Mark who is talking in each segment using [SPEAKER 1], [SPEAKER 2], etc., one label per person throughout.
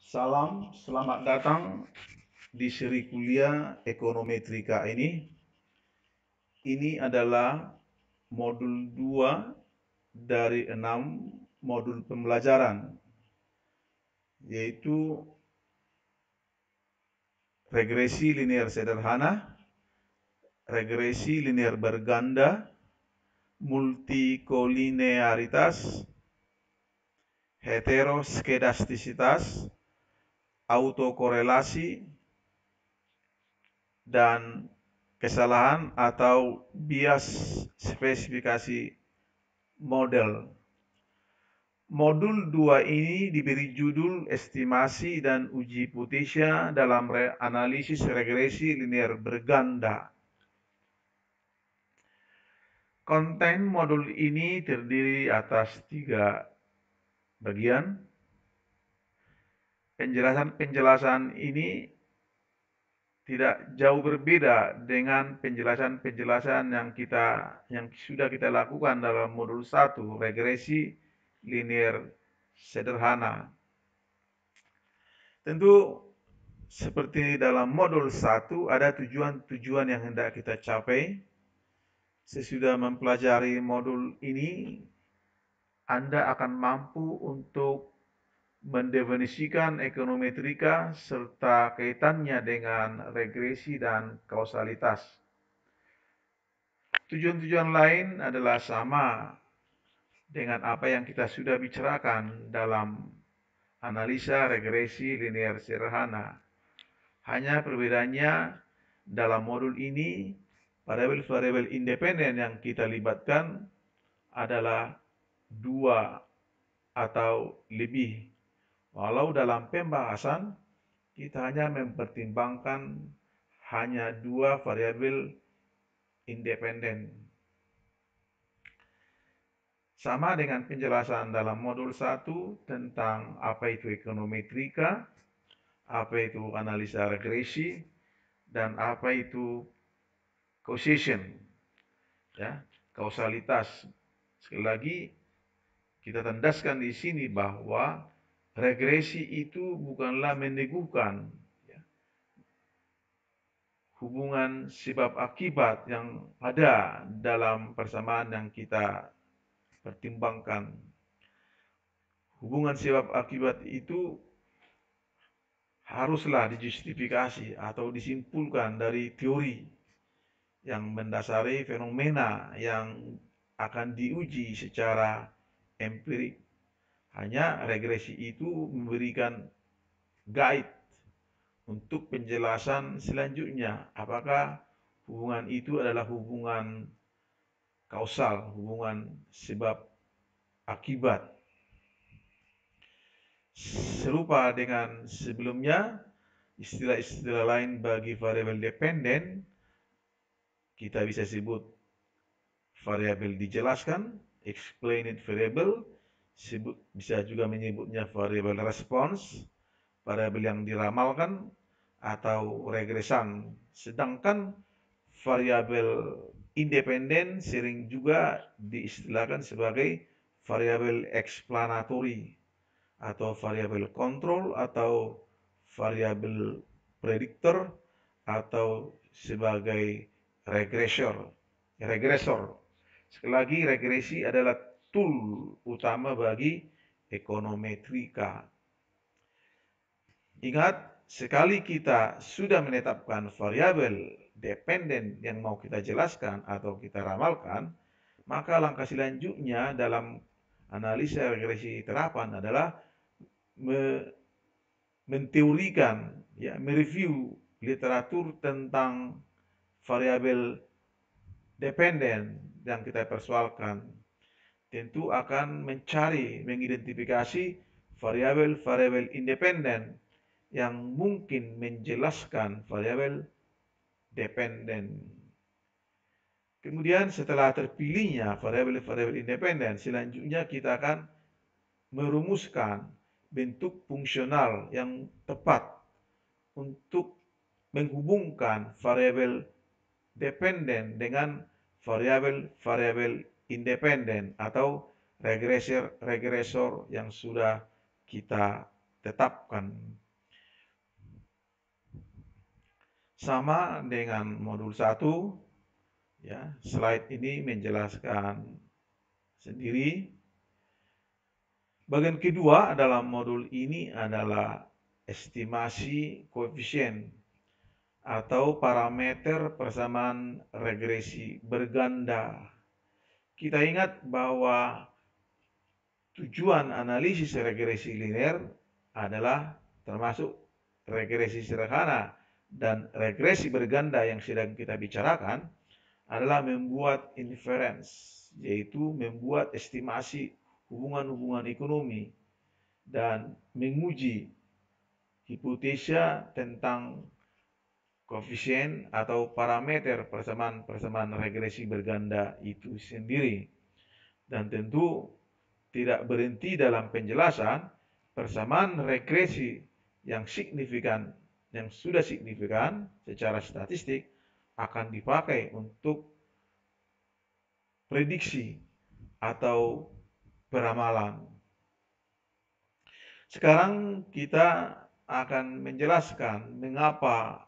[SPEAKER 1] Salam, selamat datang di seri kuliah Ekonometrika ini. Ini adalah modul 2 dari 6 modul pembelajaran, yaitu regresi linear sederhana, regresi linear berganda, multikolinearitas, heteroskedastisitas, autokorelasi, dan kesalahan atau bias spesifikasi model. Modul 2 ini diberi judul estimasi dan uji hipotesia dalam analisis regresi linear berganda. Konten modul ini terdiri atas 3 bagian. Penjelasan ini tidak jauh berbeda dengan penjelasan-penjelasan yang sudah kita lakukan dalam modul 1, regresi linear sederhana. Tentu seperti dalam modul 1 ada tujuan-tujuan yang hendak kita capai. Sesudah mempelajari modul ini, Anda akan mampu untuk mendefinisikan ekonometrika serta kaitannya dengan regresi dan kausalitas. Tujuan-tujuan lain adalah sama dengan apa yang kita sudah bicarakan dalam analisa regresi linear sederhana. Hanya perbedaannya dalam modul ini, variabel-variabel independen yang kita libatkan adalah 2 atau lebih. Walau dalam pembahasan kita hanya mempertimbangkan hanya 2 variabel independen. Sama dengan penjelasan dalam modul 1 tentang apa itu ekonometrika, apa itu analisa regresi, dan apa itu causation, ya, kausalitas. Sekali lagi kita tandaskan di sini bahwa regresi itu bukanlah meneguhkan hubungan sebab akibat yang ada dalam persamaan yang kita pertimbangkan. Hubungan sebab akibat itu haruslah dijustifikasi atau disimpulkan dari teori yang mendasari fenomena yang akan diuji secara empirik. Hanya regresi itu memberikan guide untuk penjelasan selanjutnya. Apakah hubungan itu adalah hubungan kausal, hubungan sebab akibat. Serupa dengan sebelumnya, istilah-istilah lain bagi variabel dependen kita bisa sebut variabel dijelaskan, explained variable, bisa juga menyebutnya variabel response, variabel yang diramalkan atau regresan. Sedangkan variabel independen sering juga diistilahkan sebagai variabel explanatory atau variabel kontrol atau variabel prediktor atau sebagai regresor. Sekali lagi, regresi adalah tool utama bagi ekonometrika. Ingat, sekali kita sudah menetapkan variabel dependen yang mau kita jelaskan atau kita ramalkan, maka langkah selanjutnya dalam analisa regresi terapan adalah menteorikan, mereview literatur tentang variabel dependen yang kita persoalkan. Tentu akan mengidentifikasi variabel-variabel independen yang mungkin menjelaskan variabel dependen. Kemudian setelah terpilihnya variabel-variabel independen, selanjutnya kita akan merumuskan bentuk fungsional yang tepat untuk menghubungkan variabel dependen dengan variabel-variabel independen atau regresor yang sudah kita tetapkan. Sama dengan modul 1, ya, slide ini menjelaskan sendiri. Bagian kedua dalam modul ini adalah estimasi koefisien atau parameter persamaan regresi berganda. Kita ingat bahwa tujuan analisis regresi linear adalah termasuk regresi sederhana dan regresi berganda yang sedang kita bicarakan adalah membuat inference, yaitu membuat estimasi hubungan-hubungan ekonomi dan menguji hipotesa tentang koefisien atau parameter persamaan regresi berganda itu sendiri. Dan tentu tidak berhenti dalam penjelasan persamaan regresi yang signifikan, yang sudah signifikan secara statistik akan dipakai untuk prediksi atau peramalan. Sekarang kita akan menjelaskan mengapa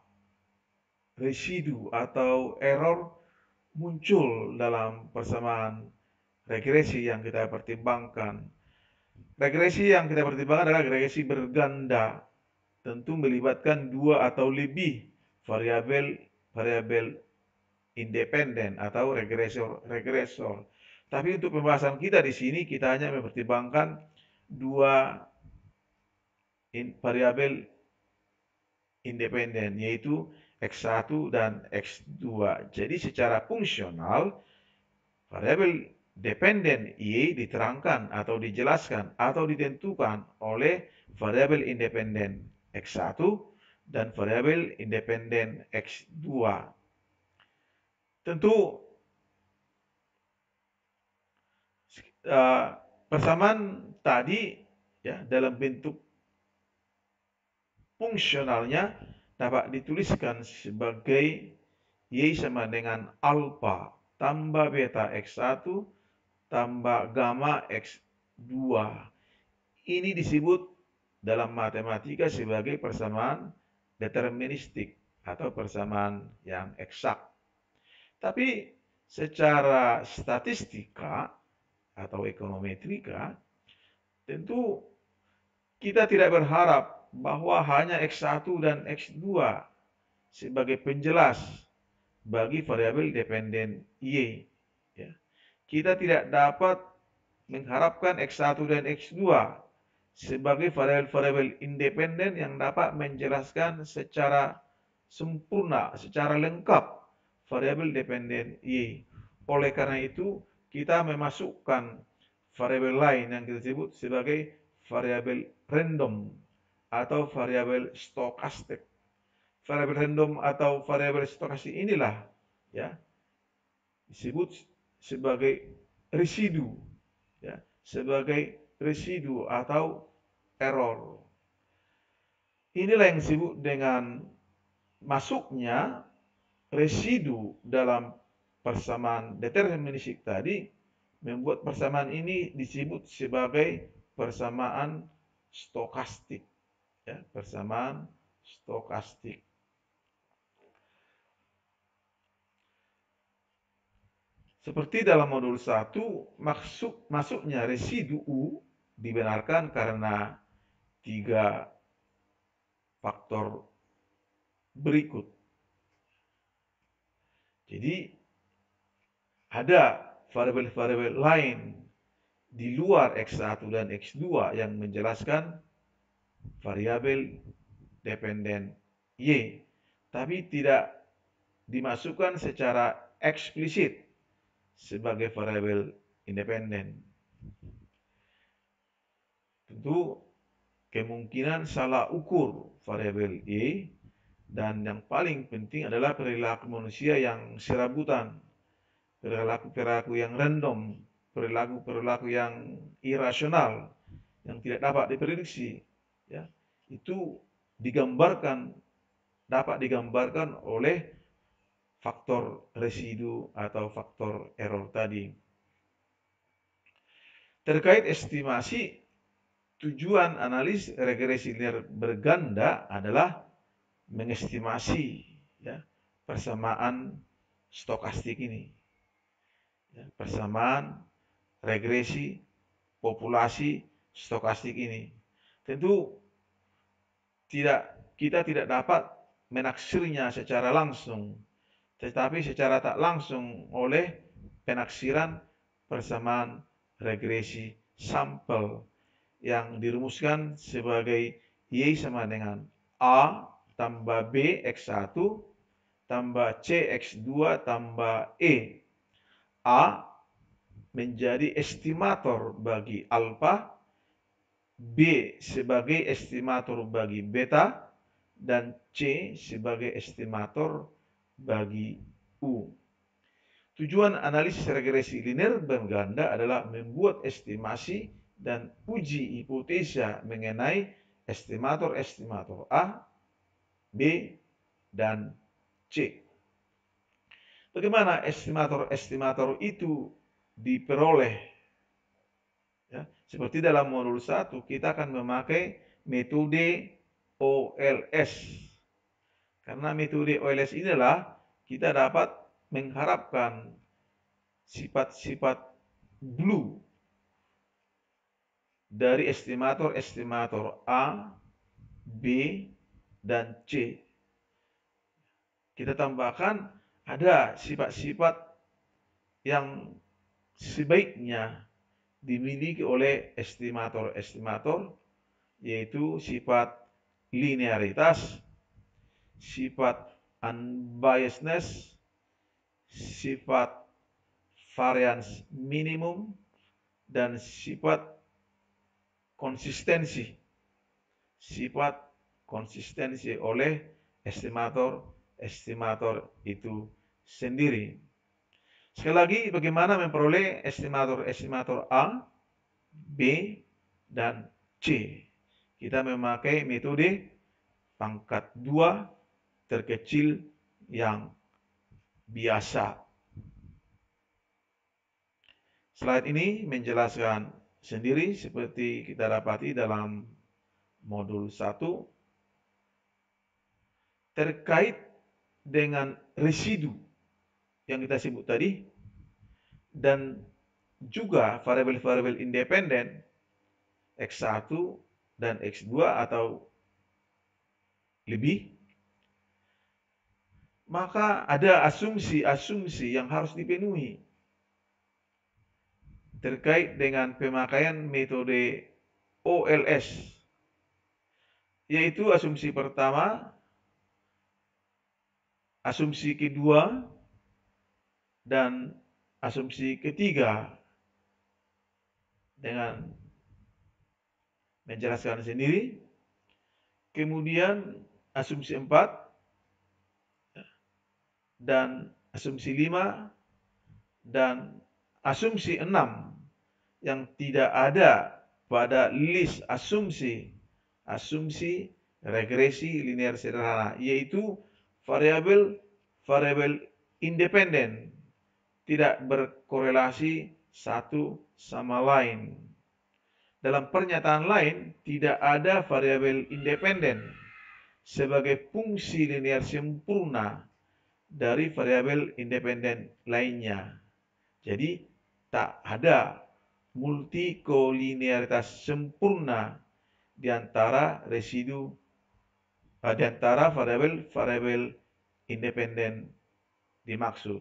[SPEAKER 1] residu atau error muncul dalam persamaan regresi yang kita pertimbangkan. Regresi yang kita pertimbangkan adalah regresi berganda, tentu melibatkan 2 atau lebih variabel independen atau regresor. Tapi untuk pembahasan kita di sini kita hanya mempertimbangkan 2 variabel independen, yaitu X1 dan X2. Jadi secara fungsional variabel dependen Y diterangkan atau dijelaskan atau ditentukan oleh variabel independen X1 dan variabel independen X2. Tentu persamaan tadi ya dalam bentuk fungsionalnya dapat dituliskan sebagai Y sama dengan alfa tambah beta X1 tambah gamma X2. Ini disebut dalam matematika sebagai persamaan deterministik atau persamaan yang eksak. Tapi secara statistika atau ekonometrika, tentu kita tidak berharap bahwa hanya X1 dan X2 sebagai penjelas bagi variabel dependen Y. Ya. Kita tidak dapat mengharapkan X1 dan X2 sebagai variabel independen yang dapat menjelaskan secara sempurna, secara lengkap variabel dependen Y. Oleh karena itu, kita memasukkan variabel lain yang kita sebut sebagai variabel random atau variabel stokastik. Variabel random atau variabel stokastik inilah ya disebut sebagai residu, ya, sebagai residu atau error. Inilah yang disebut dengan masuknya residu dalam persamaan deterministik tadi, membuat persamaan ini disebut sebagai persamaan stokastik. Ya, persamaan stokastik. Seperti dalam modul 1, masuknya residu U dibenarkan karena 3 faktor berikut. Jadi ada variabel-variabel lain di luar X1 dan X2 yang menjelaskan variabel dependen Y, tapi tidak dimasukkan secara eksplisit sebagai variabel independen. Tentu kemungkinan salah ukur variabel Y, dan yang paling penting adalah perilaku manusia yang serabutan, perilaku-perilaku yang random, perilaku-perilaku yang irasional, yang tidak dapat diprediksi, ya, itu dapat digambarkan oleh faktor residu atau faktor error tadi. Terkait estimasi tujuan analis regresi linear berganda adalah mengestimasi ya, persamaan stokastik ini. Ya, persamaan regresi populasi stokastik ini. Tentu kita tidak dapat menaksirnya secara langsung, tetapi secara tak langsung oleh penaksiran persamaan regresi sampel yang dirumuskan sebagai Y sama dengan A tambah B X1 tambah C X2 tambah E. A menjadi estimator bagi alfa, B sebagai estimator bagi beta, dan C sebagai estimator bagi U. Tujuan analisis regresi linear berganda adalah membuat estimasi dan uji hipotesa mengenai estimator-estimator A, B, dan C. Bagaimana estimator-estimator itu diperoleh? Ya, seperti dalam modul 1, kita akan memakai metode OLS. Karena metode OLS inilah kita dapat mengharapkan sifat-sifat blue dari estimator-estimator A, B, dan C. Kita tambahkan ada sifat-sifat yang sebaiknya dimiliki oleh estimator-estimator, yaitu sifat linearitas, sifat unbiasedness, sifat variance minimum, dan sifat konsistensi. Sifat konsistensi oleh estimator itu sendiri. Sekali lagi, bagaimana memperoleh estimator A, B, dan C? Kita memakai metode pangkat 2 terkecil yang biasa. Slide ini menjelaskan sendiri seperti kita dapati dalam modul 1 terkait dengan residu yang kita sebut tadi dan juga variabel-variabel independen X1 dan X2 atau lebih, maka ada asumsi-asumsi yang harus dipenuhi terkait dengan pemakaian metode OLS, yaitu asumsi pertama, asumsi kedua, dan asumsi ketiga. Dengan menjelaskan sendiri, kemudian asumsi 4 dan asumsi 5 dan asumsi 6 yang tidak ada pada list asumsi regresi linear sederhana, yaitu variabel independen tidak berkorelasi satu sama lain. Dalam pernyataan lain, tidak ada variabel independen sebagai fungsi linear sempurna dari variabel independen lainnya. Jadi, tak ada multikolinearitas sempurna di antara variabel-variabel independen dimaksud.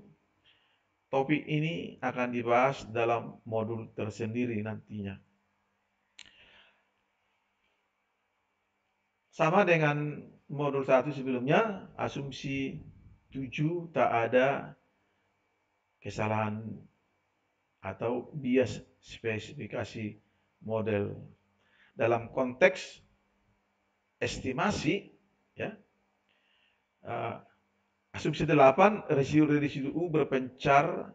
[SPEAKER 1] Topik ini akan dibahas dalam modul tersendiri nantinya. Sama dengan modul 1 sebelumnya, asumsi 7 tak ada kesalahan atau bias spesifikasi model. Dalam konteks estimasi, ya, asumsi 8, residu U berpencar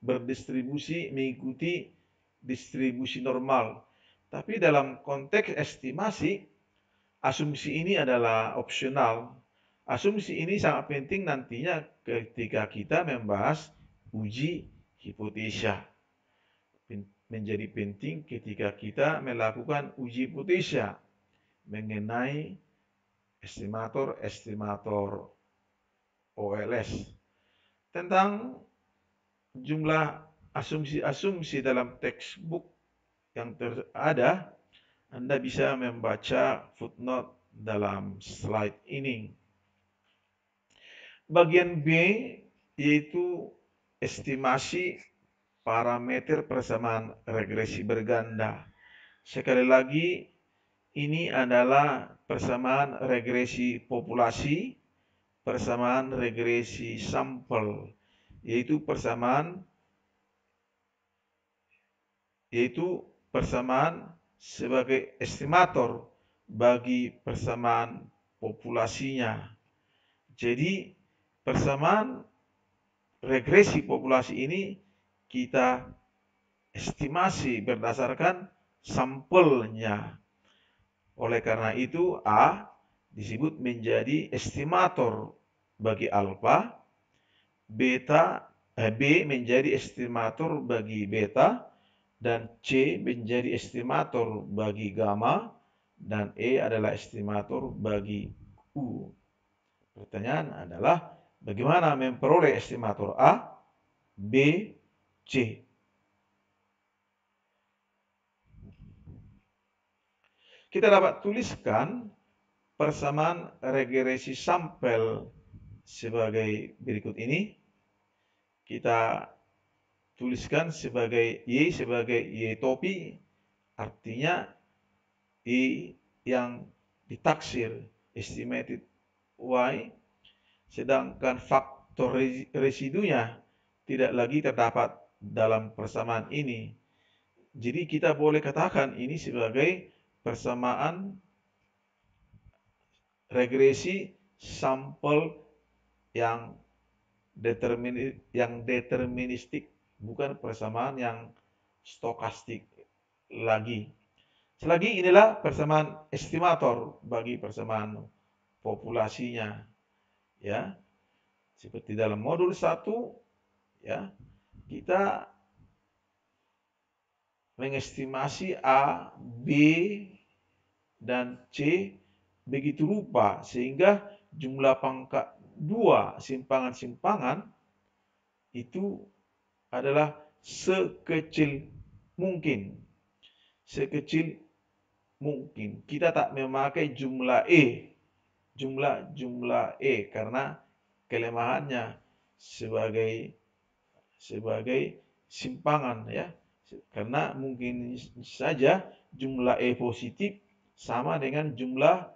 [SPEAKER 1] berdistribusi mengikuti distribusi normal. Tapi dalam konteks estimasi, asumsi ini adalah opsional. Asumsi ini sangat penting nantinya ketika kita membahas uji hipotesa. menjadi penting ketika kita melakukan uji hipotesa mengenai estimator OLS tentang jumlah asumsi-asumsi dalam textbook yang ada. Anda bisa membaca footnote dalam slide ini. Bagian B yaitu estimasi parameter persamaan regresi berganda. Sekali lagi, ini adalah persamaan regresi populasi, persamaan regresi sampel, yaitu persamaan sebagai estimator bagi persamaan populasinya. Jadi persamaan regresi populasi ini kita estimasi berdasarkan sampelnya. Oleh karena itu A disebut menjadi estimator bagi alfa, B menjadi estimator bagi beta, dan C menjadi estimator bagi gamma, dan E adalah estimator bagi U. Pertanyaan adalah bagaimana memperoleh estimator A, B, C. Kita dapat tuliskan persamaan regresi sampel sebagai berikut ini. Kita tuliskan sebagai Y topi, artinya Y yang ditaksir, estimated Y, sedangkan faktor residunya tidak lagi terdapat dalam persamaan ini. Jadi kita boleh katakan ini sebagai persamaan regresi sampel yang deterministik, bukan persamaan yang stokastik lagi. Selagi inilah persamaan estimator bagi persamaan populasinya, ya. Seperti dalam modul 1, ya, kita mengestimasi A, B, dan C begitu rupa sehingga jumlah pangkat 2 simpangan-simpangan itu adalah sekecil mungkin. Sekecil mungkin. Kita tak memakai jumlah karena kelemahannya sebagai simpangan, ya. Karena mungkin saja jumlah E positif sama dengan jumlah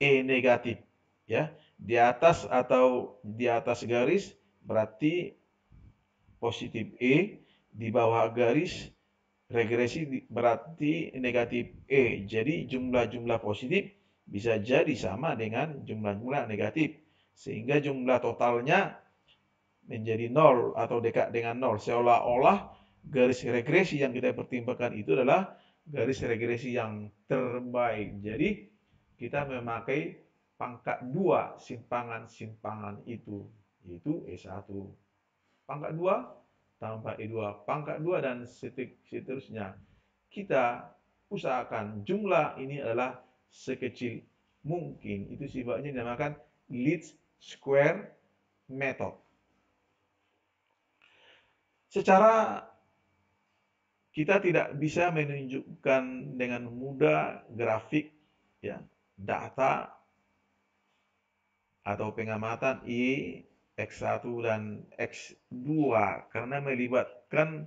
[SPEAKER 1] E negatif, ya. Di atas atau di atas garis berarti positif E, di bawah garis regresi berarti negatif E. Jadi jumlah-jumlah positif bisa jadi sama dengan jumlah-jumlah negatif, sehingga jumlah totalnya menjadi 0 atau dekat dengan 0. Seolah-olah garis regresi yang kita pertimbangkan itu adalah garis regresi yang terbaik. Jadi kita memakai pangkat 2 simpangan-simpangan itu, yaitu E1. Pangkat 2 tambah E2, pangkat 2 dan seterusnya. Kita usahakan jumlah ini adalah sekecil mungkin. Itu sebabnya dinamakan least square method. Secara kita tidak bisa menunjukkan dengan mudah grafik, ya, data atau pengamatan Y, X1 dan X2 karena melibatkan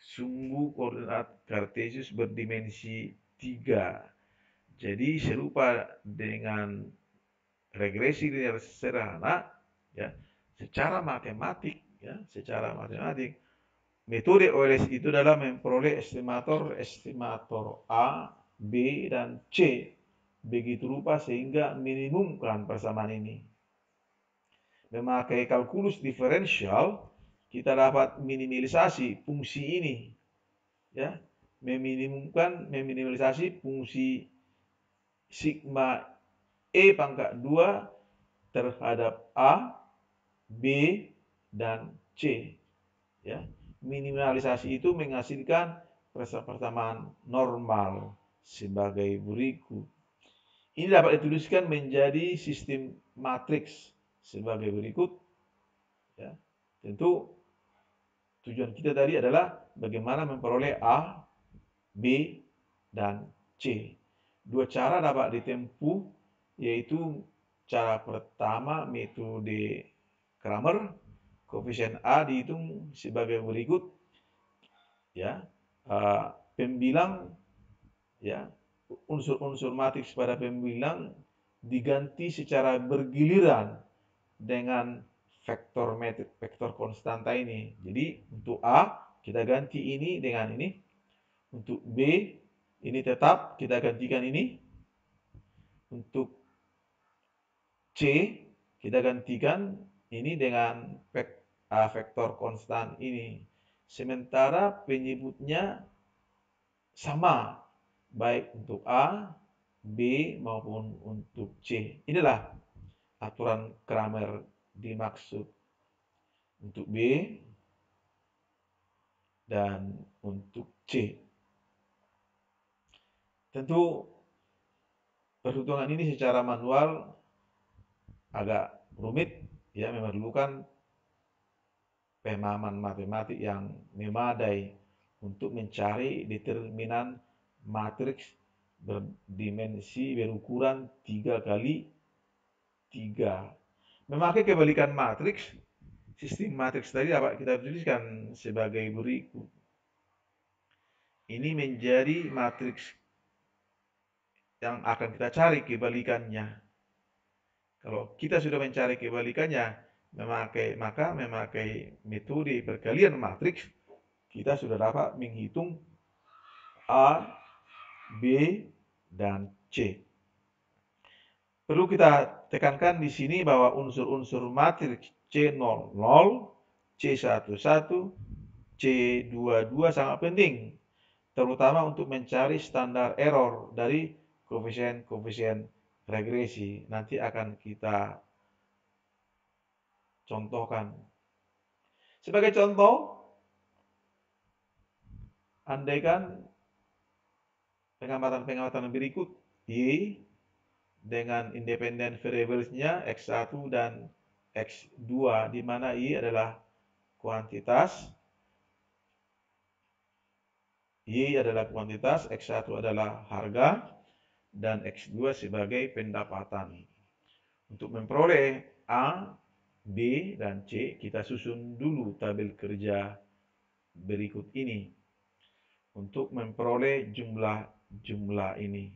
[SPEAKER 1] sumbu koordinat kartesius berdimensi 3. Jadi serupa dengan regresi linear sederhana, ya, secara matematik, metode OLS itu adalah memperoleh estimator A, B, dan C begitu rupa sehingga minimumkan persamaan ini. Memakai kalkulus diferensial, kita dapat minimalisasi fungsi ini, ya, meminimalisasi fungsi sigma E pangkat 2 terhadap A, B, dan C, ya. Minimalisasi itu menghasilkan persamaan normal sebagai berikut. Ini dapat dituliskan menjadi sistem matriks sebagai berikut. Ya. Tentu tujuan kita tadi adalah bagaimana memperoleh A, B, dan C. Dua cara dapat ditempuh, yaitu cara pertama metode Kramer. Koefisien A dihitung sebagai berikut, ya, pembilang, ya, unsur-unsur matriks pada pembilang diganti secara bergiliran dengan vektor metrik, vektor konstanta ini. Jadi untuk A kita ganti ini dengan ini, untuk B ini tetap kita gantikan ini, untuk C kita gantikan ini dengan vektor konstan ini. Sementara penyebutnya sama, baik untuk A, B, maupun untuk C. Inilah aturan Kramer dimaksud untuk B dan untuk C. Tentu perhitungan ini secara manual agak rumit, ya, memerlukan pemahaman matematik yang memadai untuk mencari determinan matriks berdimensi berukuran 3 kali 3. Memakai kebalikan matriks, sistem matriks tadi dapat kita tuliskan sebagai berikut. Ini menjadi matriks yang akan kita cari kebalikannya. Kalau kita sudah mencari kebalikannya, maka memakai metode perkalian matriks, kita sudah dapat menghitung A, B, dan C. Perlu kita tekankan di sini bahwa unsur-unsur matriks C00, C11, C22 sangat penting, terutama untuk mencari standar error dari koefisien-koefisien regresi. Nanti akan kita contohkan. Sebagai contoh, andaikan pengamatan-pengamatan berikut, Y dengan independen variablesnya X1 dan X2, di mana Y adalah kuantitas, X1 adalah harga, dan X2 sebagai pendapatan. Untuk memperoleh A, B, dan C, kita susun dulu tabel kerja berikut ini untuk memperoleh jumlah-jumlah ini.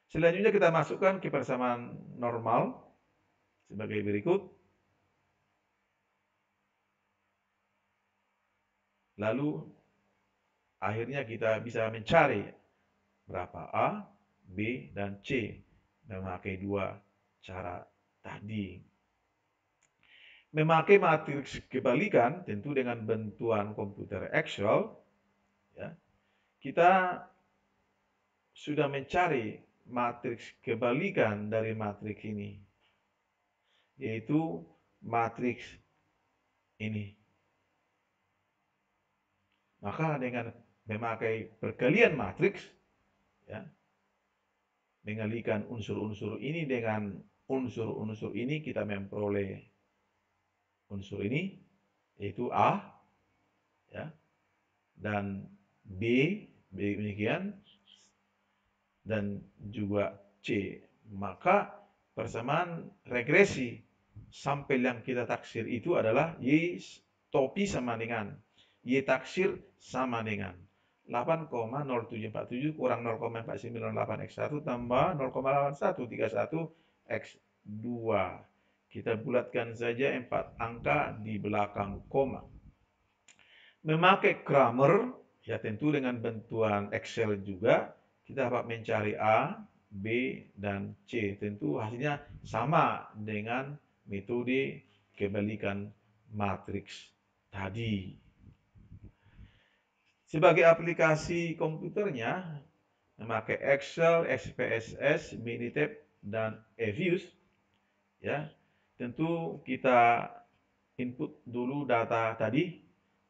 [SPEAKER 1] Selanjutnya kita masukkan ke persamaan normal sebagai berikut. Lalu akhirnya kita bisa mencari berapa A, B, dan C memakai dua cara tadi. Memakai matriks kebalikan tentu dengan bantuan komputer Excel, ya, kita sudah mencari matriks kebalikan dari matriks ini, yaitu matriks ini. Maka dengan memakai perkalian matriks, ya, mengalikan unsur-unsur ini dengan unsur-unsur ini, kita memperoleh unsur ini, yaitu A, ya, dan B demikian, dan juga C. Maka persamaan regresi sampel yang kita taksir itu adalah Y topi sama dengan Y taksir sama dengan 8,0747 kurang 0,4998 X1 tambah 0,8131 X2. Kita bulatkan saja 4 angka di belakang koma. Memakai Kramer, ya tentu dengan bantuan Excel juga, kita dapat mencari A, B, dan C. Tentu hasilnya sama dengan metode kebalikan matriks tadi. Sebagai aplikasi komputernya, memakai Excel, SPSS, Minitab, dan eViews, ya, tentu kita input dulu data tadi,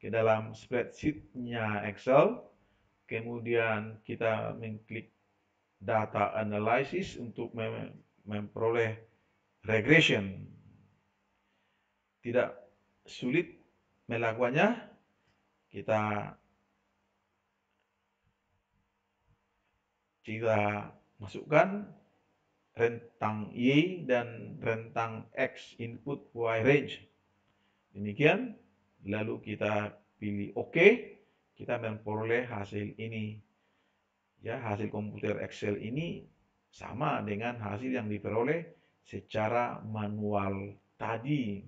[SPEAKER 1] ke dalam spreadsheet-nya Excel, kemudian kita mengklik data analysis untuk memperoleh regression. Tidak sulit melakukannya, kita masukkan rentang Y dan rentang X input Y range. Demikian, lalu kita pilih OK, kita memperoleh hasil ini. Ya, hasil komputer Excel ini sama dengan hasil yang diperoleh secara manual tadi.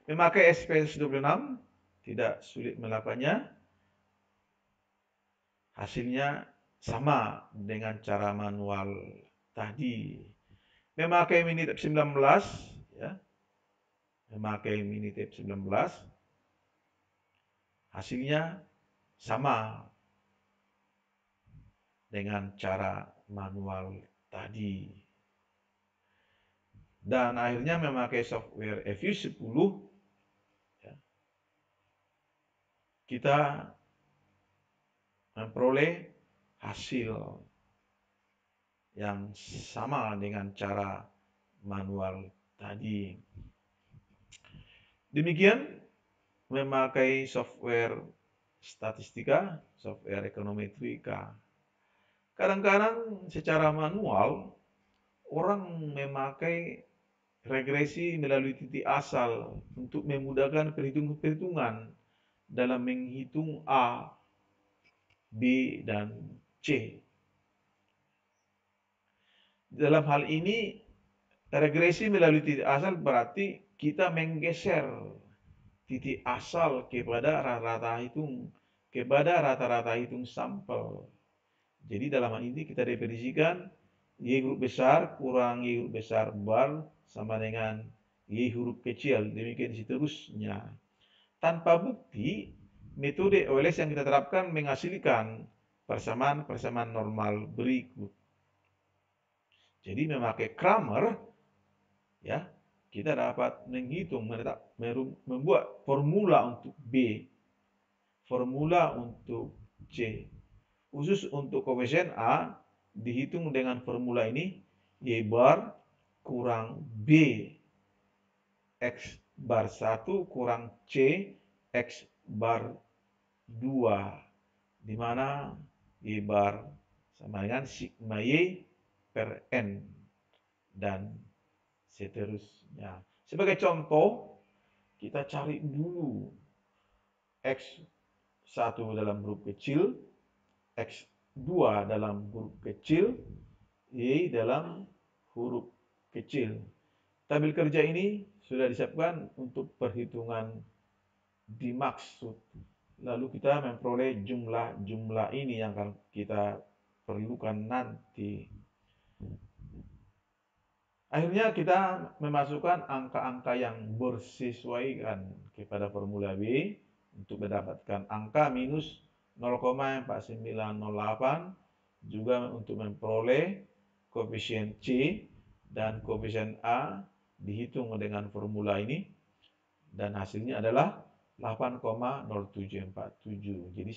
[SPEAKER 1] Memakai SPSS26 tidak sulit melakukannya. Hasilnya sama dengan cara manual tadi. Memakai Minitab 19, ya. Memakai Minitab 19, hasilnya sama dengan cara manual tadi. Dan akhirnya memakai software Fuse 10, ya, kita memperoleh hasil yang sama dengan cara manual tadi. Demikian memakai software statistika, software ekonometrika. Kadang-kadang secara manual orang memakai regresi melalui titik asal untuk memudahkan perhitungan dalam menghitung A, B, dan C. Dalam hal ini, regresi melalui titik asal berarti kita menggeser titik asal kepada rata-rata hitung sampel. Jadi dalam hal ini kita definisikan Y huruf besar kurang Y huruf besar bar sama dengan Y huruf kecil, demikian seterusnya. Tanpa bukti, metode OLS yang kita terapkan menghasilkan persamaan normal berikut. Jadi memakai Kramer, ya, kita dapat menghitung, membuat formula untuk B, formula untuk C. Khusus untuk koefisien A, dihitung dengan formula ini, Y bar kurang B, X bar 1 kurang C, X bar 2, di mana Y bar sama dengan sigma Y per N, dan seterusnya. Sebagai contoh, kita cari dulu X1 dalam huruf kecil, X2 dalam huruf kecil, Y dalam huruf kecil. Tabel kerja ini sudah disiapkan untuk perhitungan dimaksud. Lalu kita memperoleh jumlah-jumlah ini yang akan kita perlukan nanti. Akhirnya kita memasukkan angka-angka yang bersesuaian kepada formula B untuk mendapatkan angka minus 0,4908, juga untuk memperoleh koefisien C dan koefisien A dihitung dengan formula ini, dan hasilnya adalah 8,0747. Jadi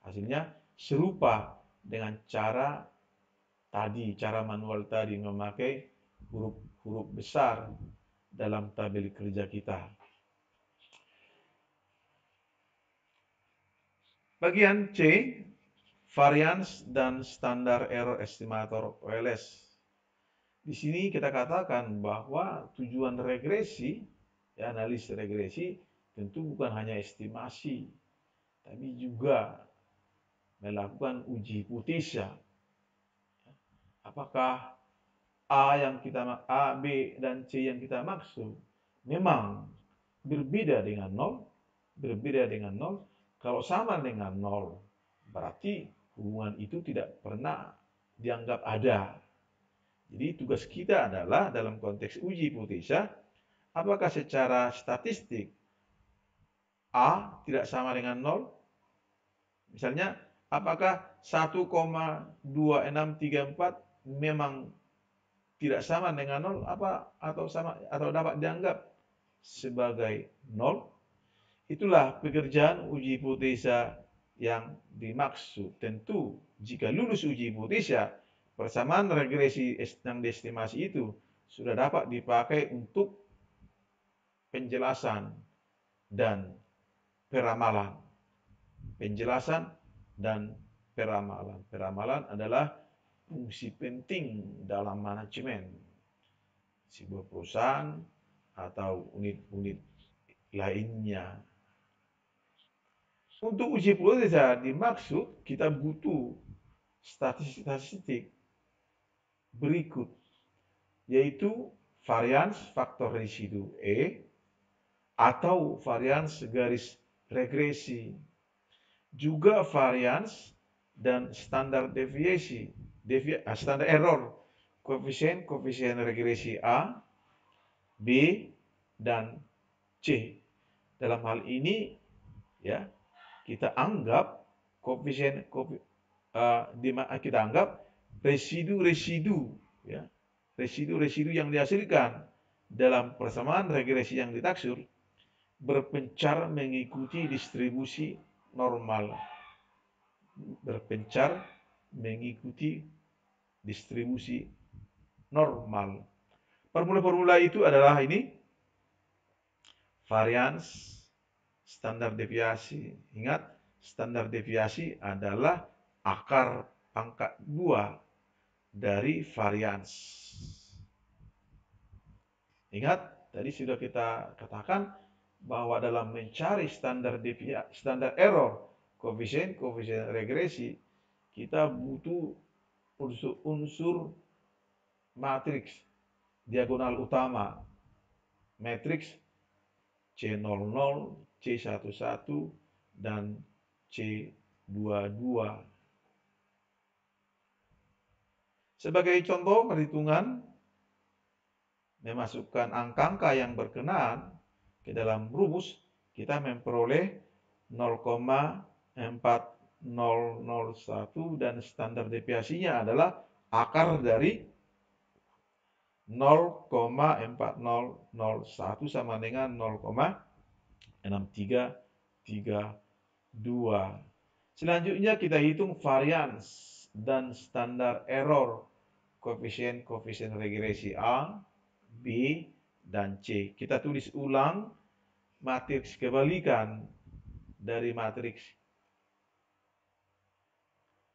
[SPEAKER 1] hasilnya serupa dengan cara manual tadi, memakai huruf besar dalam tabel kerja kita. Bagian C, variance dan standar error estimator OLS. Di sini kita katakan bahwa tujuan regresi, ya, analisis regresi tentu bukan hanya estimasi, tapi juga melakukan uji hipotesa. Apakah A, B, dan C yang kita maksud memang berbeda dengan nol? Kalau sama dengan nol, berarti hubungan itu tidak pernah dianggap ada. Jadi tugas kita adalah dalam konteks uji hipotesa, apakah secara statistik A tidak sama dengan nol? Misalnya, apakah 1,2634 memang tidak sama dengan nol atau dapat dianggap sebagai nol? Itulah pekerjaan uji hipotesa yang dimaksud. Tentu jika lulus uji hipotesa, persamaan regresi yang diestimasi itu sudah dapat dipakai untuk penjelasan dan peramalan. Penjelasan dan peramalan. Peramalan adalah fungsi penting dalam manajemen sebuah perusahaan atau unit-unit lainnya. Untuk uji hipotesa dimaksud kita butuh statistik berikut, yaitu varians faktor residu E atau varians garis regresi, juga varians dan standar deviasi, standar error, koefisien regresi A, B, dan C. Dalam hal ini ya kita anggap kita anggap residu-residu ya, residu-residu yang dihasilkan dalam persamaan regresi yang ditaksir berpencar mengikuti distribusi normal. Berpencar mengikuti distribusi normal. Formula-formula itu adalah ini: varians, standar deviasi. Ingat, standar deviasi adalah akar pangkat 2 dari varians. Ingat, tadi sudah kita katakan bahwa dalam mencari standar error, koefisien regresi, kita butuh unsur matriks diagonal utama, matriks C00, C11, dan C22. Sebagai contoh perhitungan, memasukkan angka-angka yang berkenaan ke dalam rumus, kita memperoleh 0,4001 dan standar deviasinya adalah akar dari 0,4001 sama dengan 0,6332. Selanjutnya kita hitung varians dan standar error, koefisien regresi A, B, dan C. Kita tulis ulang matriks kebalikan dari matriks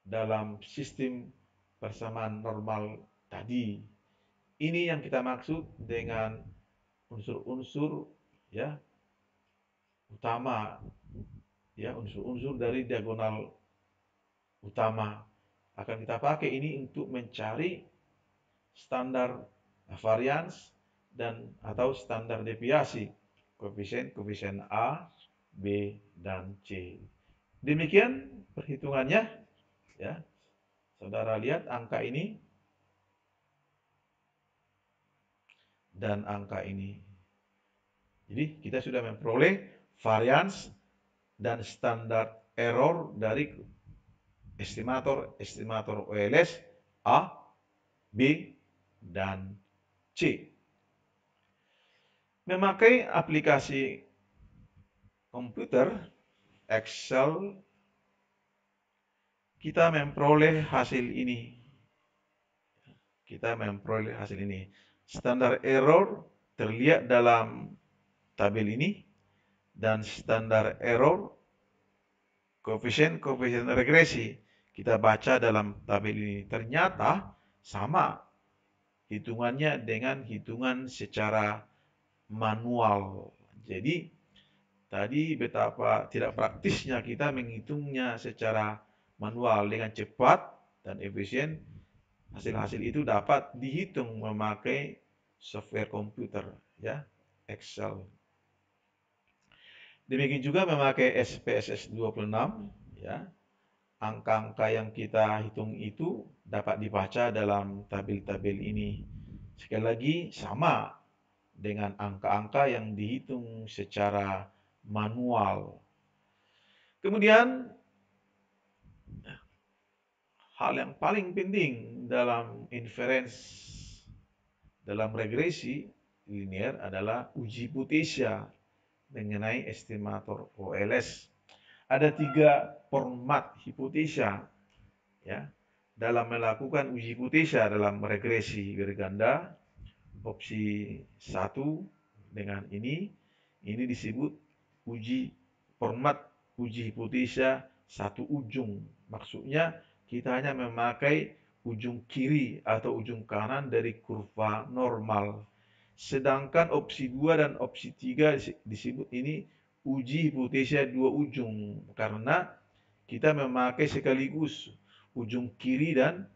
[SPEAKER 1] dalam sistem persamaan normal tadi. Ini yang kita maksud dengan unsur-unsur ya utama, ya unsur-unsur dari diagonal utama. Akan kita pakai ini untuk mencari standar varians dan atau standar deviasi, koefisien A, B, dan C. Demikian perhitungannya ya. Saudara lihat angka ini dan angka ini. Jadi kita sudah memperoleh varians dan standar error dari estimator OLS A, B, dan C. Memakai aplikasi komputer Excel, kita memperoleh hasil ini. Standar error terlihat dalam tabel ini, dan standar error koefisien regresi kita baca dalam tabel ini. Ternyata sama hitungannya dengan hitungan secara manual. Jadi tadi betapa tidak praktisnya kita menghitungnya secara manual. Dengan cepat dan efisien, hasil-hasil itu dapat dihitung memakai software komputer ya, Excel. Demikian juga memakai SPSS 26 ya. Angka-angka yang kita hitung itu dapat dibaca dalam tabel-tabel ini. Sekali lagi sama dengan angka-angka yang dihitung secara manual. Kemudian hal yang paling penting dalam inference, dalam regresi linear adalah uji hipotesa. mengenai estimator OLS. Ada 3 format hipotesa ya dalam melakukan uji hipotesa dalam regresi berganda. Opsi 1 dengan ini disebut format uji hipotesa satu ujung. Maksudnya kita hanya memakai ujung kiri atau ujung kanan dari kurva normal. Sedangkan opsi 2 dan opsi 3 disebut ini uji hipotesa dua ujung karena kita memakai sekaligus ujung kiri dan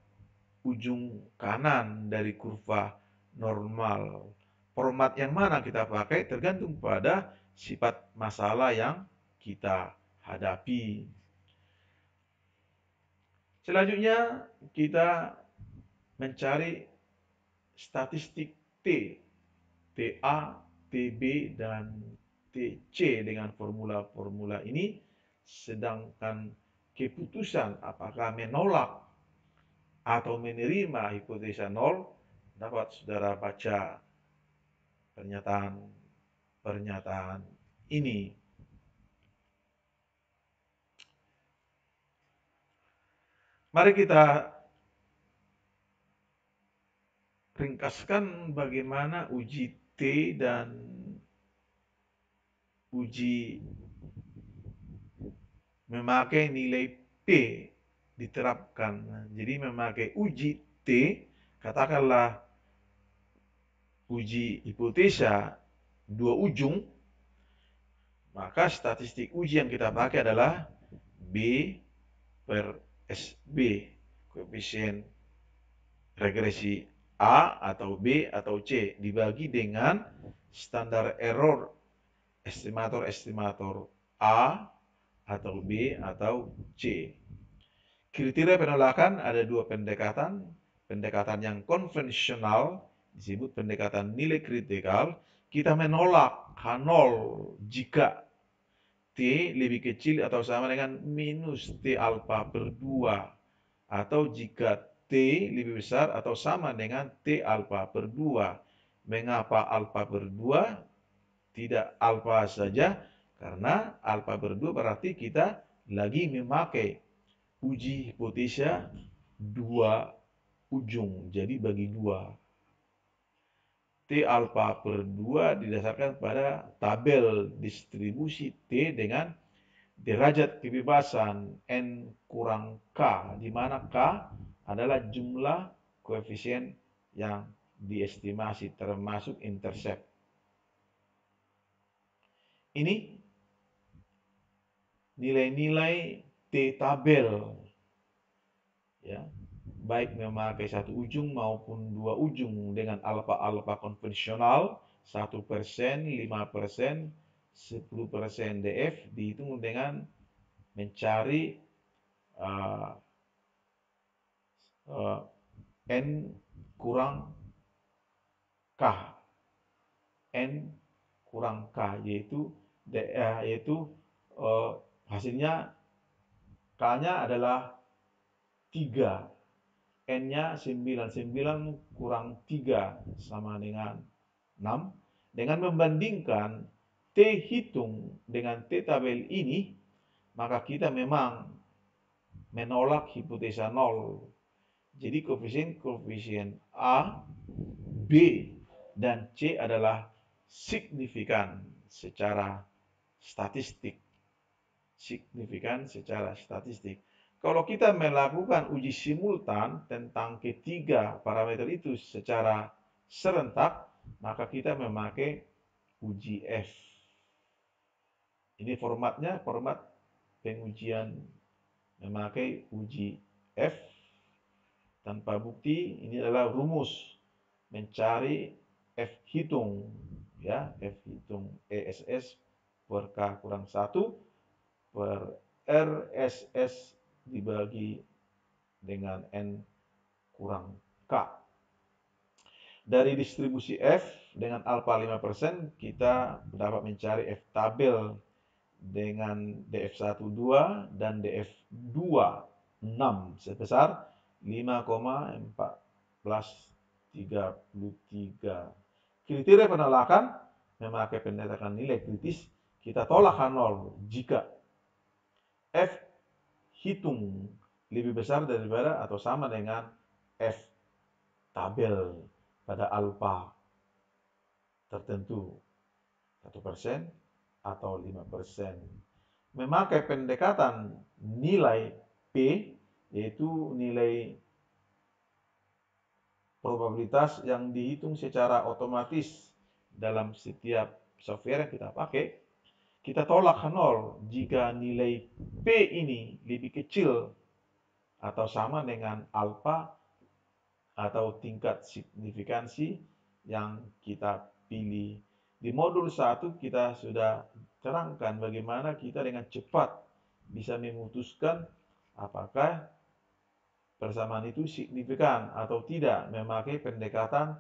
[SPEAKER 1] ujung kanan dari kurva normal. Format yang mana kita pakai tergantung pada sifat masalah yang kita hadapi. Selanjutnya kita mencari statistik T, TA, TB, dan TC dengan formula-formula ini, sedangkan keputusan apakah menolak atau menerima hipotesa nol dapat saudara baca pernyataan ini. Mari kita ringkaskan bagaimana uji T dan uji memakai nilai P diterapkan. Jadi memakai uji T, katakanlah uji hipotesa dua ujung, maka statistik uji yang kita pakai adalah B per SB, koefisien regresi A atau B atau C, dibagi dengan standar error estimator A atau B atau C. Kriteria penolakan ada dua pendekatan. Pendekatan yang konvensional disebut pendekatan nilai kritikal. Kita menolak H0 jika T lebih kecil atau sama dengan minus T alfa per 2. Atau jika T lebih besar atau sama dengan T alfa per 2. Mengapa alfa per 2? Tidak alfa saja, karena alfa per 2 berarti kita lagi memakai uji hipotesa dua ujung, jadi bagi 2. T alfa per 2 didasarkan pada tabel distribusi T dengan derajat kebebasan N kurang K, di mana K adalah jumlah koefisien yang diestimasi termasuk intercept. Ini nilai-nilai T tabel, ya, baik memakai satu ujung maupun dua ujung dengan alfa-alfa konvensional, 1%, 5%, 10% DF dihitung dengan mencari N kurang K, N kurang K, yaitu hasilnya K-nya adalah 3, N-nya 9, 9 kurang 3 sama dengan 6. Dengan membandingkan T hitung dengan T tabel ini, maka kita memang menolak hipotesa 0. Jadi koefisien A, B, dan C adalah signifikan secara statistik. Kalau kita melakukan uji simultan tentang ketiga parameter itu secara serentak, maka kita memakai uji F. Ini formatnya, format pengujian memakai uji F tanpa bukti. Ini adalah rumus mencari F hitung, ya, F hitung ESS per K kurang 1 per RSS dibagi dengan N kurang K. Dari distribusi F dengan alfa 5%, kita dapat mencari F tabel dengan DF1 2 dan DF2 6 sebesar 5,1433. Kriteria penolakan memakai pendekatan nilai kritis kita tolak H0 jika F hitung lebih besar daripada atau sama dengan F tabel pada alfa tertentu 1% atau 5%. Memakai pendekatan nilai P, yaitu nilai probabilitas yang dihitung secara otomatis dalam setiap software yang kita pakai, kita tolak H0 jika nilai P ini lebih kecil atau sama dengan alfa atau tingkat signifikansi yang kita pilih. Di modul 1 kita sudah terangkan bagaimana kita dengan cepat bisa memutuskan apakah persamaan itu signifikan atau tidak memakai pendekatan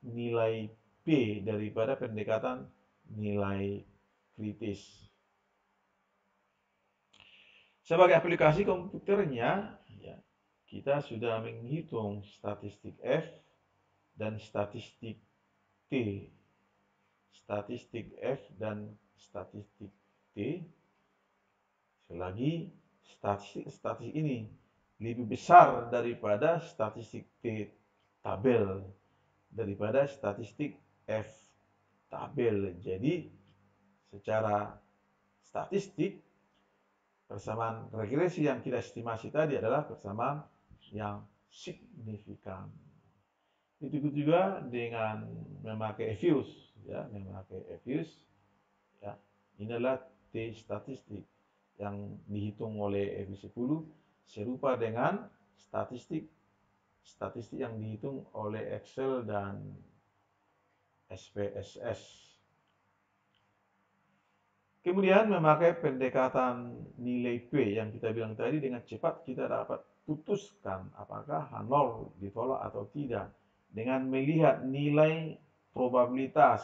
[SPEAKER 1] nilai P daripada pendekatan nilai kritis. Sebagai aplikasi komputernya, ya, kita sudah menghitung statistik F dan statistik T. Statistik F dan statistik T. Selagi statistik ini lebih besar daripada statistik T tabel daripada statistik F tabel. Jadi secara statistik persamaan regresi yang kita estimasi tadi adalah persamaan yang signifikan. Itu juga dengan memakai Fuse, ya, memakai Fuse, ya. Ini adalah T statistik yang dihitung oleh Fuse 10 serupa dengan statistik yang dihitung oleh Excel dan SPSS. Kemudian memakai pendekatan nilai P yang kita bilang tadi, dengan cepat kita dapat putuskan apakah H0 ditolak atau tidak dengan melihat nilai probabilitas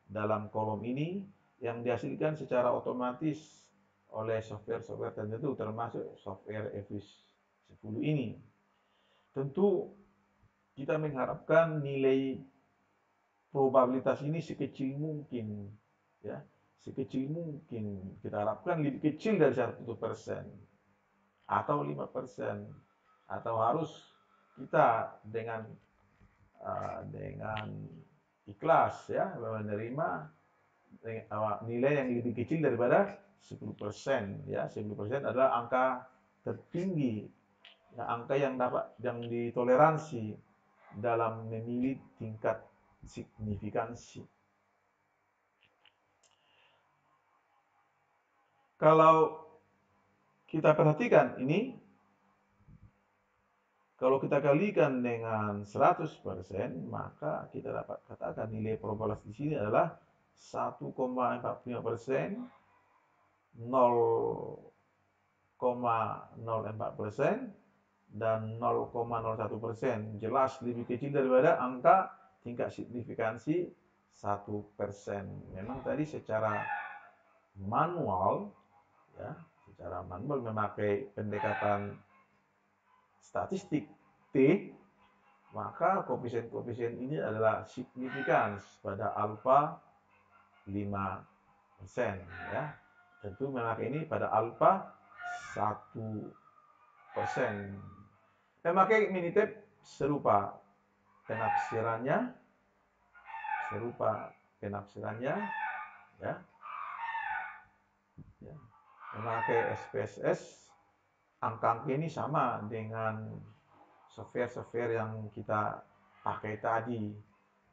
[SPEAKER 1] dalam kolom ini yang dihasilkan secara otomatis oleh software-software tertentu termasuk software Fuse 10 ini. Tentu kita mengharapkan nilai probabilitas ini sekecil mungkin, ya. Sekecil mungkin, kita harapkan lebih kecil dari 1% atau 5%, atau harus kita dengan ikhlas, ya, menerima nilai yang lebih kecil daripada 10%, ya. 10% adalah angka tertinggi, ya, angka yang ditoleransi dalam memilih tingkat signifikansi. Kalau kita perhatikan ini, kalau kita kalikan dengan 100%, maka kita dapat katakan nilai probabilitas di sini adalah 1,45%, 0,04%, dan 0,01%. Jelas lebih kecil daripada angka tingkat signifikansi 1%. Memang tadi secara manual, ya, secara manual memakai pendekatan statistik T, maka koefisien-koefisien ini adalah signifikan pada alfa 5%, ya. Tentu memakai ini pada alfa 1%. Memakai Minitab serupa penafsirannya, ya. Memakai SPSS, angka-angka ini sama dengan software-software yang kita pakai tadi,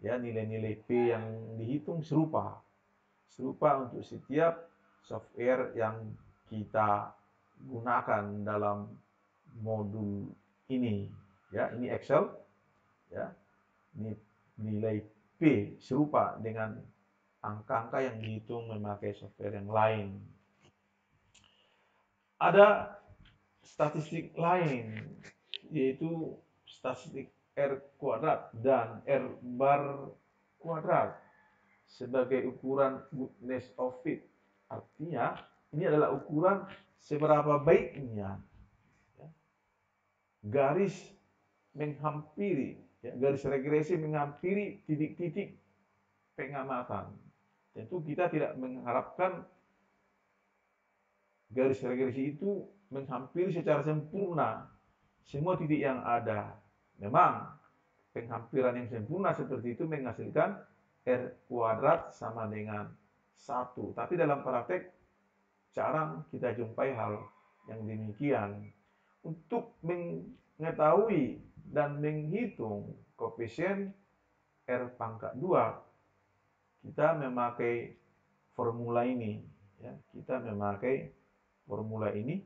[SPEAKER 1] ya. Nilai-nilai P yang dihitung serupa untuk setiap software yang kita gunakan dalam modul ini, ya. Ini Excel, ya. Ini nilai P serupa dengan angka-angka yang dihitung memakai software yang lain. Ada statistik lain, yaitu statistik R kuadrat dan R bar kuadrat sebagai ukuran goodness of fit. Artinya ini adalah ukuran seberapa baiknya, ya, garis menghampiri, ya, garis regresi menghampiri titik-titik pengamatan. Tentu kita tidak mengharapkan garis regresi itu menghampiri secara sempurna semua titik yang ada. Memang penghampiran yang sempurna seperti itu menghasilkan R kuadrat sama dengan 1. Tapi dalam praktek jarang kita jumpai hal yang demikian. Untuk mengetahui dan menghitung koefisien R pangkat 2, kita memakai formula ini. Ya, kita memakai formula ini.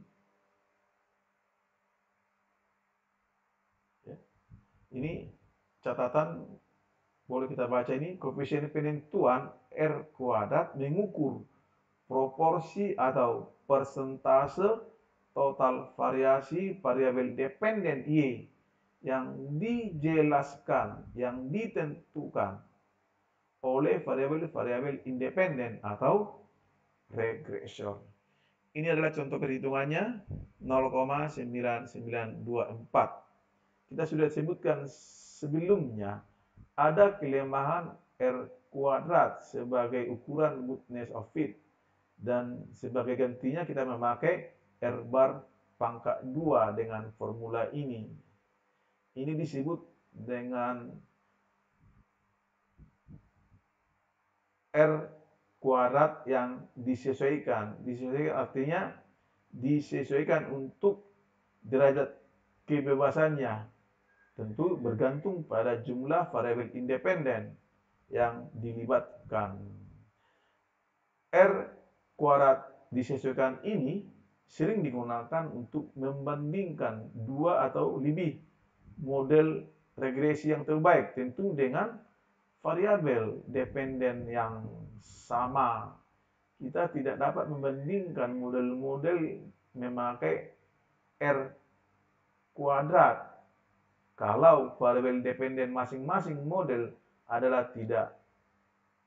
[SPEAKER 1] Ya. Ini catatan, boleh kita baca ini, koefisien penentuan R kuadrat mengukur proporsi atau persentase total variasi variabel dependen Y yang dijelaskan, yang ditentukan oleh variabel-variabel independen atau regresor. Ini adalah contoh perhitungannya 0,9924. Kita sudah sebutkan sebelumnya, ada kelemahan R kuadrat sebagai ukuran goodness of fit, dan sebagai gantinya kita memakai R bar pangkat 2 dengan formula ini. Ini disebut dengan R kuadrat yang disesuaikan. Disesuaikan artinya disesuaikan untuk derajat kebebasannya. Tentu bergantung pada jumlah variabel independen yang dilibatkan. R kuadrat disesuaikan ini sering digunakan untuk membandingkan dua atau lebih model regresi yang terbaik, tentu dengan variabel dependen yang sama. Kita tidak dapat membandingkan model-model memakai R kuadrat kalau variabel dependen masing-masing model adalah tidak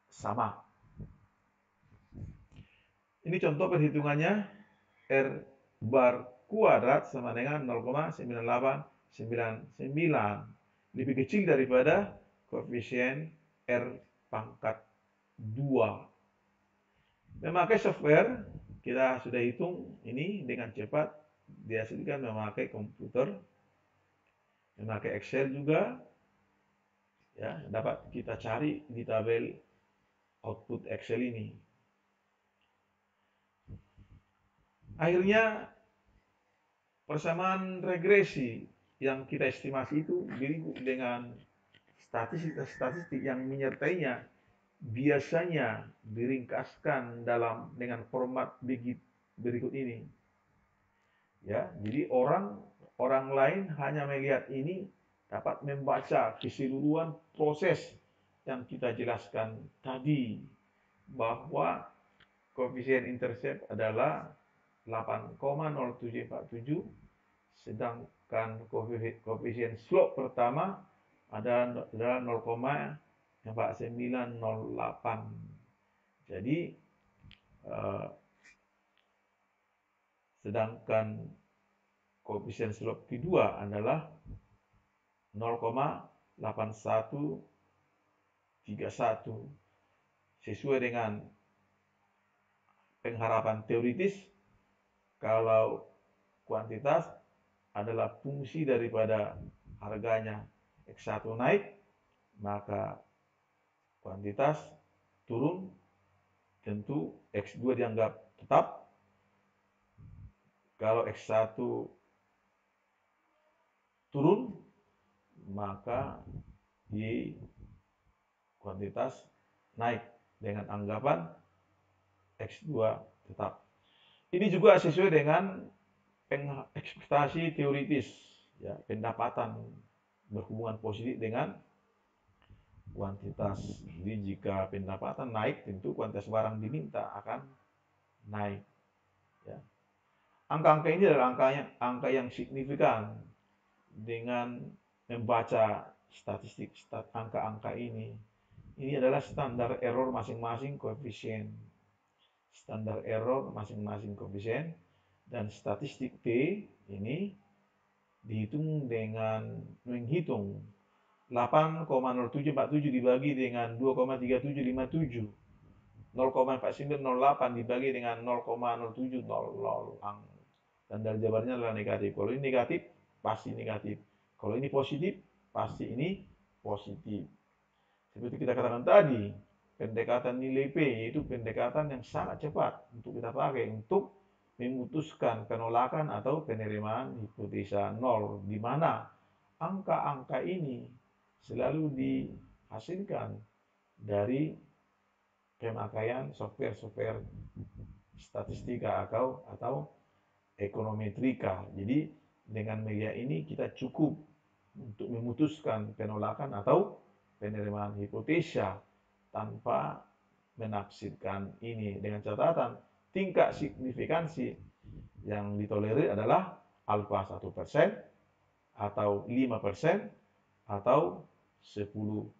[SPEAKER 1] sama. Ini contoh perhitungannya. R bar kuadrat sama dengan 0,9899. Lebih kecil daripada koefisien R pangkat 2. Memakai software, kita sudah hitung ini dengan cepat. Dihasilkan memakai komputer, memakai Excel juga. Ya, dapat kita cari di tabel output Excel ini. Akhirnya persamaan regresi yang kita estimasi itu berikut dengan statistik yang menyertainya biasanya diringkaskan dengan format berikut ini. Ya, jadi orang lain hanya melihat ini dapat membaca keseluruhan proses yang kita jelaskan tadi, bahwa koefisien intercept adalah 8,0747, sedangkan koefisien slope pertama adalah 0,4908. Jadi sedangkan koefisien slope kedua adalah 0,8131, sesuai dengan pengharapan teoritis. Kalau kuantitas adalah fungsi daripada harganya X1 naik, maka kuantitas turun, tentu X2 dianggap tetap. Kalau X1 turun, maka Y kuantitas naik dengan anggapan X2 tetap. Ini juga sesuai dengan ekspektasi teoritis, ya, pendapatan berhubungan positif dengan kuantitas. Jadi jika pendapatan naik, tentu kuantitas barang diminta akan naik. Ya. Angka-angka ini adalah angka yang signifikan. Dengan membaca statistik angka-angka ini adalah standar error masing-masing koefisien. Standar error masing-masing koefisien, dan statistik T ini dihitung dengan menghitung 8,0747 dibagi dengan 2,3757. 0,4908 dibagi dengan 0,0700 dan dari jawabannya adalah negatif. Kalau ini negatif, pasti negatif. Kalau ini positif, pasti ini positif. Seperti kita katakan tadi, pendekatan nilai P yaitu pendekatan yang sangat cepat untuk kita pakai untuk memutuskan penolakan atau penerimaan hipotesa nol, di mana angka-angka ini selalu dihasilkan dari pemakaian software-software statistika atau ekonometrika. Jadi dengan media ini kita cukup untuk memutuskan penolakan atau penerimaan hipotesa tanpa menafsirkan ini, dengan catatan tingkat signifikansi yang ditolerir adalah alfa 1% atau 5% atau 10%.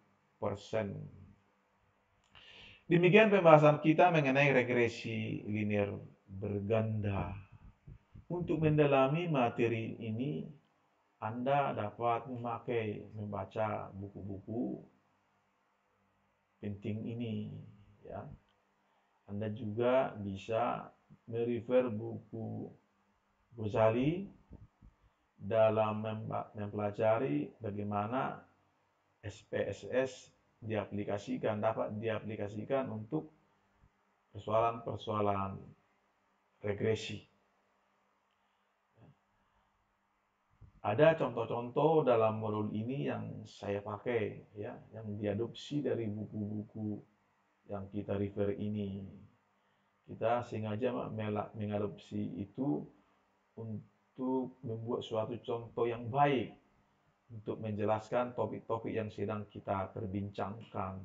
[SPEAKER 1] Demikian pembahasan kita mengenai regresi linear berganda. Untuk mendalami materi ini, Anda dapat membaca buku-buku penting ini, ya. Anda juga bisa merefer buku Ghazali dalam mempelajari bagaimana SPSS dapat diaplikasikan untuk persoalan-persoalan regresi. Ada contoh-contoh dalam modul ini yang saya pakai, ya, yang diadopsi dari buku-buku yang kita refer ini. Kita sengaja mengadopsi itu untuk membuat suatu contoh yang baik untuk menjelaskan topik-topik yang sedang kita perbincangkan.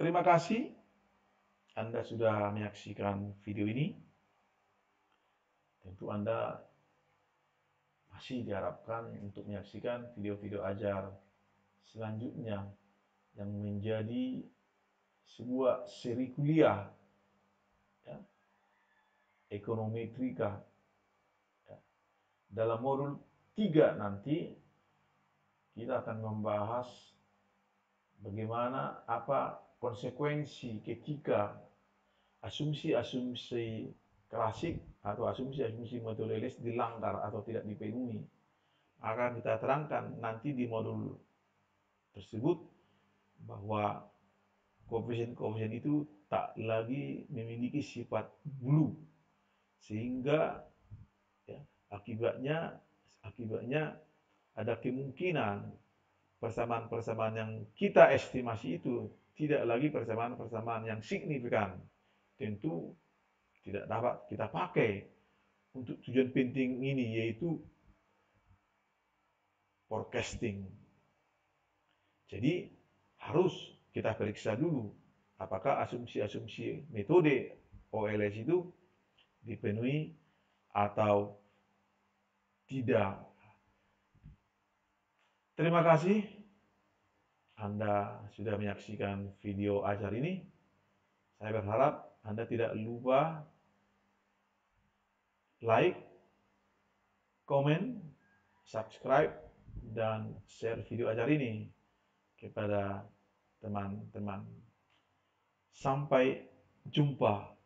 [SPEAKER 1] Terima kasih Anda sudah menyaksikan video ini. Tentu Anda masih diharapkan untuk menyaksikan video-video ajar selanjutnya yang menjadi sebuah seri kuliah, ya, ekonometrika. Ya. Dalam modul 3 nanti kita akan membahas bagaimana konsekuensi ketika asumsi-asumsi klasik atau asumsi-asumsi metodologis dilanggar atau tidak dipenuhi. Akan kita terangkan nanti di modul tersebut bahwa koefisien-koefisien itu tak lagi memiliki sifat bulu, sehingga ya, akibatnya ada kemungkinan persamaan-persamaan yang kita estimasi itu tidak lagi persamaan-persamaan yang signifikan. Tentu tidak dapat kita pakai untuk tujuan penting ini, yaitu forecasting. Jadi harus kita periksa dulu apakah asumsi-asumsi metode OLS itu dipenuhi atau tidak. Terima kasih Anda sudah menyaksikan video ajar ini. Saya berharap Anda tidak lupa like, komen, subscribe, dan share video ajar ini kepada teman-teman. Sampai jumpa.